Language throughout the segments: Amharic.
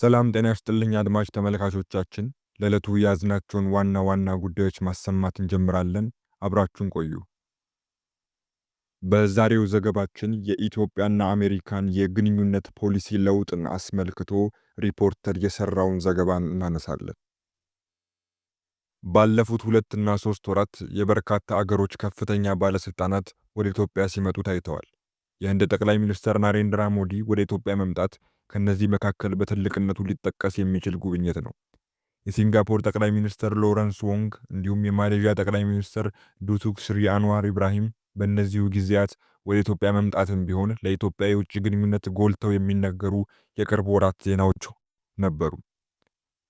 ሰላም ጤና ይስጥልኝ አድማጭ ተመልካቾቻችን፣ ለዕለቱ ያዝናቸውን ዋና ዋና ጉዳዮች ማሰማት እንጀምራለን። አብራችሁን ቆዩ። በዛሬው ዘገባችን የኢትዮጵያና አሜሪካን የግንኙነት ፖሊሲ ለውጥን አስመልክቶ ሪፖርተር የሰራውን ዘገባ እናነሳለን። ባለፉት 2 እና 3 ወራት የበርካታ አገሮች ከፍተኛ ባለስልጣናት ወደ ኢትዮጵያ ሲመጡ ታይተዋል። የህንድ ጠቅላይ ሚኒስትር ናሬንድራ ሞዲ ወደ ኢትዮጵያ መምጣት ከነዚህ መካከል በትልቅነቱ ሊጠቀስ የሚችል ጉብኝት ነው። የሲንጋፖር ጠቅላይ ሚኒስትር ሎረንስ ወንግ እንዲሁም የማሌዥያ ጠቅላይ ሚኒስትር ዱቱክ ስሪ አንዋር ኢብራሂም በእነዚሁ ጊዜያት ወደ ኢትዮጵያ መምጣትም ቢሆን ለኢትዮጵያ የውጭ ግንኙነት ጎልተው የሚነገሩ የቅርብ ወራት ዜናዎች ነበሩ።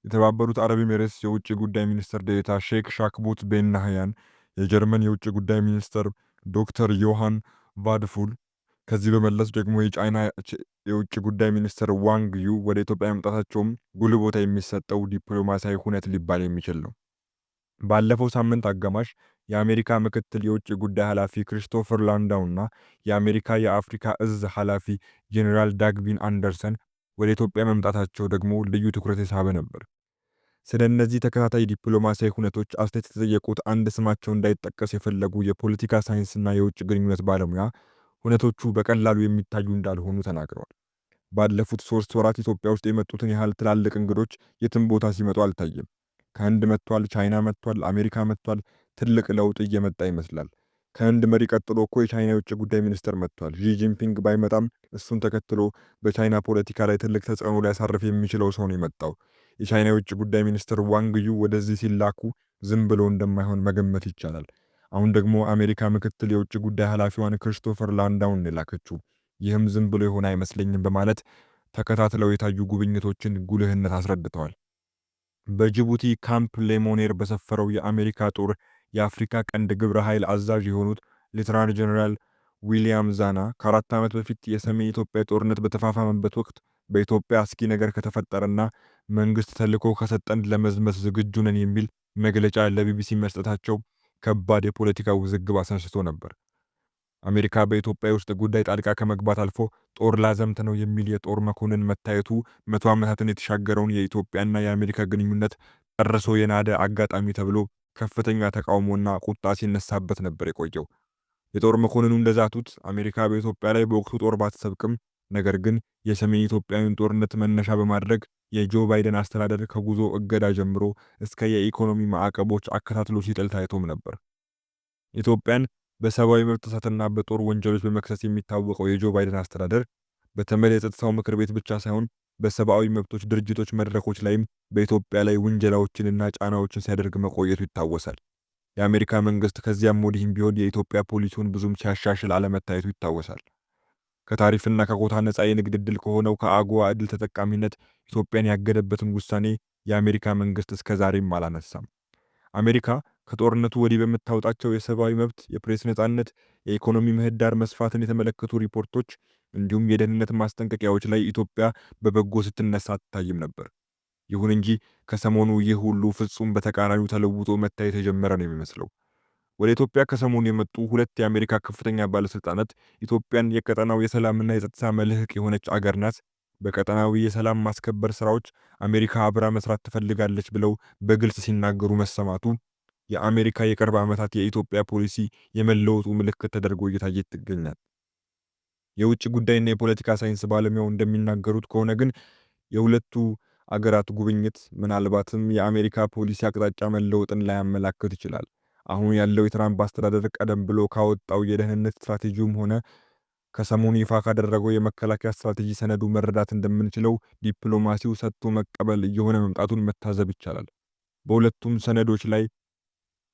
የተባበሩት አረብ ኤሚሬትስ የውጭ ጉዳይ ሚኒስትር ዴኤታ ሼክ ሻክቡት ቤን ናህያን፣ የጀርመን የውጭ ጉዳይ ሚኒስትር ዶክተር ዮሐን ቫድፉል፣ ከዚህ በመለስ ደግሞ የቻይና የውጭ ጉዳይ ሚኒስትር ዋንግ ዩ ወደ ኢትዮጵያ መምጣታቸውም ጉልህ ቦታ የሚሰጠው ዲፕሎማሲያዊ ሁነት ሊባል የሚችል ነው። ባለፈው ሳምንት አጋማሽ የአሜሪካ ምክትል የውጭ ጉዳይ ኃላፊ ክሪስቶፈር ላንዳው እና የአሜሪካ የአፍሪካ እዝ ኃላፊ ጄኔራል ዳግቪን አንደርሰን ወደ ኢትዮጵያ መምጣታቸው ደግሞ ልዩ ትኩረት የሳበ ነበር። ስለ እነዚህ ተከታታይ ዲፕሎማሲያዊ ሁነቶች አስተያየት የተጠየቁት አንድ ስማቸው እንዳይጠቀስ የፈለጉ የፖለቲካ ሳይንስና የውጭ ግንኙነት ባለሙያ ሁነቶቹ በቀላሉ የሚታዩ እንዳልሆኑ ተናግረዋል። ባለፉት 3 ወራት ኢትዮጵያ ውስጥ የመጡትን ያህል ትላልቅ እንግዶች የትም ቦታ ሲመጡ አልታየም። ከህንድ መጥቷል፣ ቻይና መጥቷል፣ አሜሪካ መጥቷል። ትልቅ ለውጥ እየመጣ ይመስላል። ከህንድ መሪ ቀጥሎ እኮ የቻይና የውጭ ጉዳይ ሚኒስትር መጥቷል። ዢ ጂንፒንግ ባይመጣም እሱን ተከትሎ በቻይና ፖለቲካ ላይ ትልቅ ተጽዕኖ ሊያሳርፍ የሚችለው ሰው ነው የመጣው። የቻይና የውጭ ጉዳይ ሚኒስትር ዋንግ ዩ ወደዚህ ሲላኩ ዝም ብሎ እንደማይሆን መገመት ይቻላል። አሁን ደግሞ አሜሪካ ምክትል የውጭ ጉዳይ ኃላፊዋን ክሪስቶፈር ላንዳውን የላከችው፣ ይህም ዝም ብሎ የሆነ አይመስለኝም በማለት ተከታትለው የታዩ ጉብኝቶችን ጉልህነት አስረድተዋል። በጅቡቲ ካምፕ ሌሞኔር በሰፈረው የአሜሪካ ጦር የአፍሪካ ቀንድ ግብረ ኃይል አዛዥ የሆኑት ሌተናንት ጀነራል ዊሊያም ዛና ከ4 ዓመት በፊት የሰሜን ኢትዮጵያ ጦርነት በተፋፋመበት ወቅት በኢትዮጵያ አስጊ ነገር ከተፈጠረና መንግስት ተልዕኮ ከሰጠን ለመዝመት ዝግጁ ነን የሚል መግለጫ ለቢቢሲ መስጠታቸው ከባድ የፖለቲካ ውዝግብ አስነስቶ ነበር። አሜሪካ በኢትዮጵያ ውስጥ ጉዳይ ጣልቃ ከመግባት አልፎ ጦር ላዘምት ነው የሚል የጦር መኮንን መታየቱ 100 ዓመታትን የተሻገረውን የኢትዮጵያና የአሜሪካ ግንኙነት ጨርሶ የናደ አጋጣሚ ተብሎ ከፍተኛ ተቃውሞና ቁጣ ሲነሳበት ነበር የቆየው። የጦር መኮንኑ እንደዛቱት አሜሪካ በኢትዮጵያ ላይ በወቅቱ ጦር ባትሰብቅም፣ ነገር ግን የሰሜን ኢትዮጵያዊን ጦርነት መነሻ በማድረግ የጆ ባይደን አስተዳደር ከጉዞ እገዳ ጀምሮ እስከ የኢኮኖሚ ማዕቀቦች አከታትሎ ሲጥል ታይቶም ነበር። ኢትዮጵያን በሰብአዊ መብት ጥሰትና በጦር ወንጀሎች በመክሰስ የሚታወቀው የጆ ባይደን አስተዳደር በተመድ የጸጥታው ምክር ቤት ብቻ ሳይሆን በሰብአዊ መብቶች ድርጅቶች መድረኮች ላይም በኢትዮጵያ ላይ ውንጀላዎችንና ጫናዎችን ሲያደርግ መቆየቱ ይታወሳል። የአሜሪካ መንግስት ከዚያም ወዲህም ቢሆን የኢትዮጵያ ፖሊሲውን ብዙም ሲያሻሽል አለመታየቱ ይታወሳል። ከታሪፍና ከኮታ ነፃ የንግድ ዕድል ከሆነው ከአጎዋ ዕድል ተጠቃሚነት ኢትዮጵያን ያገደበትን ውሳኔ የአሜሪካ መንግስት እስከዛሬም አላነሳም። አሜሪካ ከጦርነቱ ወዲህ በምታወጣቸው የሰብአዊ መብት፣ የፕሬስ ነፃነት፣ የኢኮኖሚ ምህዳር መስፋትን የተመለከቱ ሪፖርቶች እንዲሁም የደህንነት ማስጠንቀቂያዎች ላይ ኢትዮጵያ በበጎ ስትነሳ አትታይም ነበር። ይሁን እንጂ ከሰሞኑ ይህ ሁሉ ፍጹም በተቃራኒው ተለውጦ መታየት የጀመረ ነው የሚመስለው። ወደ ኢትዮጵያ ከሰሞኑ የመጡ 2 የአሜሪካ ከፍተኛ ባለስልጣናት ኢትዮጵያን የቀጠናው የሰላምና የጸጥታ መልህቅ የሆነች አገር ናት፣ በቀጠናዊ የሰላም ማስከበር ስራዎች አሜሪካ አብራ መስራት ትፈልጋለች ብለው በግልጽ ሲናገሩ መሰማቱ የአሜሪካ የቅርብ ዓመታት የኢትዮጵያ ፖሊሲ የመለወጡ ምልክት ተደርጎ እየታየ ይገኛል። የውጭ ጉዳይና የፖለቲካ ሳይንስ ባለሙያው እንደሚናገሩት ከሆነ ግን የሁለቱ አገራት ጉብኝት ምናልባትም የአሜሪካ ፖሊሲ አቅጣጫ መለወጥን ላያመላክት ይችላል። አሁን ያለው የትራምፕ አስተዳደር ቀደም ብሎ ካወጣው የደህንነት ስትራቴጂውም ሆነ ከሰሞኑ ይፋ ካደረገው የመከላከያ ስትራቴጂ ሰነዱ መረዳት እንደምንችለው ዲፕሎማሲው ሰጥቶ መቀበል እየሆነ መምጣቱን መታዘብ ይቻላል። በሁለቱም ሰነዶች ላይ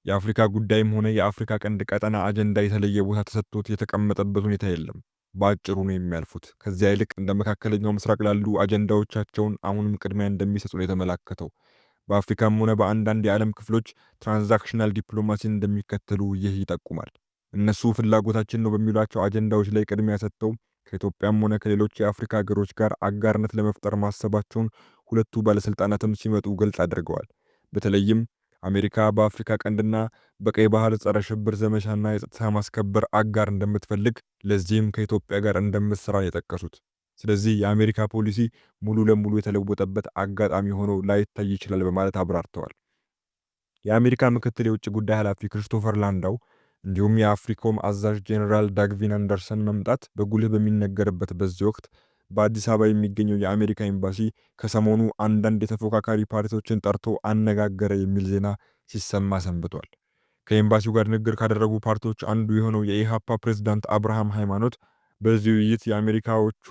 የአፍሪካ ጉዳይም ሆነ የአፍሪካ ቀንድ ቀጠና አጀንዳ የተለየ ቦታ ተሰጥቶት የተቀመጠበት ሁኔታ የለም። በአጭሩ ነው የሚያልፉት። ከዚያ ይልቅ እንደ መካከለኛው ምስራቅ ላሉ አጀንዳዎቻቸውን አሁንም ቅድሚያ እንደሚሰጡ ነው የተመላከተው። በአፍሪካም ሆነ በአንዳንድ የዓለም ክፍሎች ትራንዛክሽናል ዲፕሎማሲን እንደሚከተሉ ይህ ይጠቁማል። እነሱ ፍላጎታችን ነው በሚሏቸው አጀንዳዎች ላይ ቅድሚያ ሰጥተው ከኢትዮጵያም ሆነ ከሌሎች የአፍሪካ ሀገሮች ጋር አጋርነት ለመፍጠር ማሰባቸውን ሁለቱ ባለስልጣናትም ሲመጡ ግልጽ አድርገዋል። በተለይም አሜሪካ በአፍሪካ ቀንድና በቀይ ባህር ጸረ ሽብር ዘመቻና የጸጥታ ማስከበር አጋር እንደምትፈልግ፣ ለዚህም ከኢትዮጵያ ጋር እንደምትሰራ የጠቀሱት ስለዚህ የአሜሪካ ፖሊሲ ሙሉ ለሙሉ የተለወጠበት አጋጣሚ ሆኖ ላይታይ ይችላል በማለት አብራርተዋል። የአሜሪካ ምክትል የውጭ ጉዳይ ኃላፊ ክሪስቶፈር ላንዳው እንዲሁም የአፍሪኮም አዛዥ ጄኔራል ዳግቪን አንደርሰን መምጣት በጉልህ በሚነገርበት በዚህ ወቅት በአዲስ አበባ የሚገኘው የአሜሪካ ኤምባሲ ከሰሞኑ አንዳንድ የተፎካካሪ ፓርቲዎችን ጠርቶ አነጋገረ የሚል ዜና ሲሰማ ሰንብቷል። ከኤምባሲው ጋር ንግግር ካደረጉ ፓርቲዎች አንዱ የሆነው የኢሃፓ ፕሬዝዳንት አብርሃም ሃይማኖት በዚህ ውይይት የአሜሪካዎቹ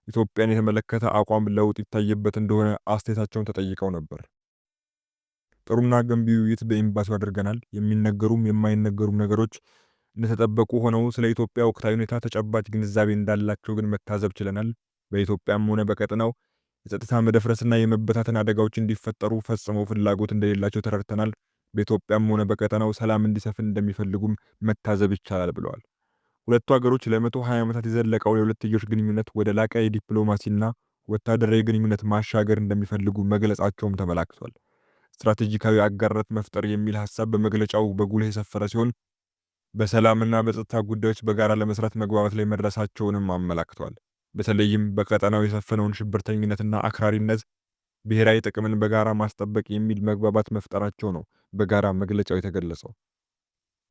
ኢትዮጵያን የተመለከተ አቋም ለውጥ ይታይበት እንደሆነ አስተያየታቸውን ተጠይቀው ነበር። ጥሩና ገንቢ ውይይት በኤምባሲው አድርገናል። የሚነገሩም የማይነገሩም ነገሮች እንደተጠበቁ ሆነው ስለ ኢትዮጵያ ወቅታዊ ሁኔታ ተጨባጭ ግንዛቤ እንዳላቸው ግን መታዘብ ችለናል። በኢትዮጵያም ሆነ በቀጠናው የጸጥታ መደፍረስና የመበታተን አደጋዎች እንዲፈጠሩ ፈጽመው ፍላጎት እንደሌላቸው ተረድተናል። በኢትዮጵያም ሆነ በቀጠናው ሰላም እንዲሰፍን እንደሚፈልጉም መታዘብ ይቻላል ብለዋል። ሁለቱ ሀገሮች ለ120 ዓመታት የዘለቀውን የሁለትዮሽ ግንኙነት ወደ ላቀ የዲፕሎማሲና ወታደራዊ ግንኙነት ማሻገር እንደሚፈልጉ መግለጻቸውም ተመላክቷል። ስትራቴጂካዊ አጋርነት መፍጠር የሚል ሐሳብ በመግለጫው በጉልህ የሰፈረ ሲሆን በሰላምና በጸጥታ ጉዳዮች በጋራ ለመስራት መግባባት ላይ መድረሳቸውንም አመላክቷል። በተለይም በቀጠናው የሰፈነውን ሽብርተኝነትና አክራሪነት ብሔራዊ ጥቅምን በጋራ ማስጠበቅ የሚል መግባባት መፍጠራቸው ነው በጋራ መግለጫው የተገለጸው።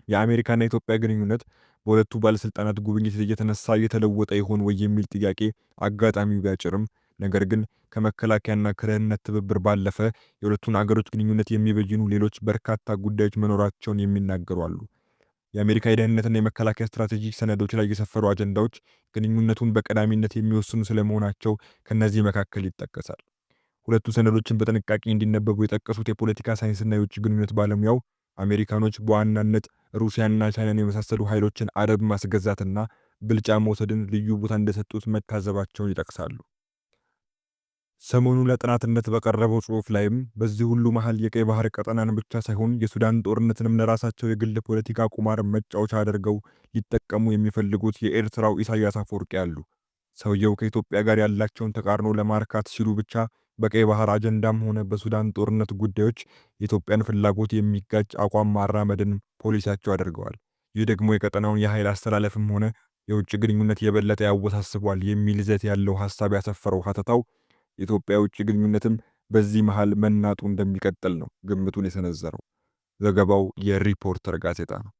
የአሜሪካና የኢትዮጵያ ግንኙነት በሁለቱ ባለስልጣናት ጉብኝት እየተነሳ እየተለወጠ ይሆን ወይ የሚል ጥያቄ አጋጣሚው ቢያጭርም ነገር ግን ከመከላከያና ከደህንነት ትብብር ባለፈ የሁለቱን አገሮች ግንኙነት የሚበይኑ ሌሎች በርካታ ጉዳዮች መኖራቸውን የሚናገሩ አሉ። የአሜሪካ የደህንነትና የመከላከያ ስትራቴጂክ ሰነዶች ላይ የሰፈሩ አጀንዳዎች ግንኙነቱን በቀዳሚነት የሚወስኑ ስለመሆናቸው ከነዚህ መካከል ይጠቀሳል። ሁለቱ ሰነዶችን በጥንቃቄ እንዲነበቡ የጠቀሱት የፖለቲካ ሳይንስና የውጭ ግንኙነት ባለሙያው አሜሪካኖች በዋናነት ሩሲያና ቻይናን የመሳሰሉ ኃይሎችን አረብ ማስገዛትና ብልጫ መውሰድን ልዩ ቦታ እንደሰጡት መታዘባቸውን ይጠቅሳሉ። ሰሞኑን ለጥናትነት በቀረበው ጽሑፍ ላይም በዚህ ሁሉ መሃል የቀይ ባህር ቀጠናን ብቻ ሳይሆን የሱዳን ጦርነትንም ለራሳቸው የግል ፖለቲካ ቁማር መጫወቻ አድርገው ሊጠቀሙ የሚፈልጉት የኤርትራው ኢሳያስ አፈወርቂ አሉ። ሰውየው ከኢትዮጵያ ጋር ያላቸውን ተቃርኖ ለማርካት ሲሉ ብቻ በቀይ ባህር አጀንዳም ሆነ በሱዳን ጦርነት ጉዳዮች የኢትዮጵያን ፍላጎት የሚጋጭ አቋም ማራመድን ፖሊሲያቸው አድርገዋል። ይህ ደግሞ የቀጠናውን የኃይል አስተላለፍም ሆነ የውጭ ግንኙነት የበለጠ ያወሳስቧል የሚል ይዘት ያለው ሐሳብ ያሰፈረው ሀተታው የኢትዮጵያ ውጭ ግንኙነትም በዚህ መሃል መናጡ እንደሚቀጥል ነው ግምቱን የሰነዘረው። ዘገባው የሪፖርተር ጋዜጣ ነው።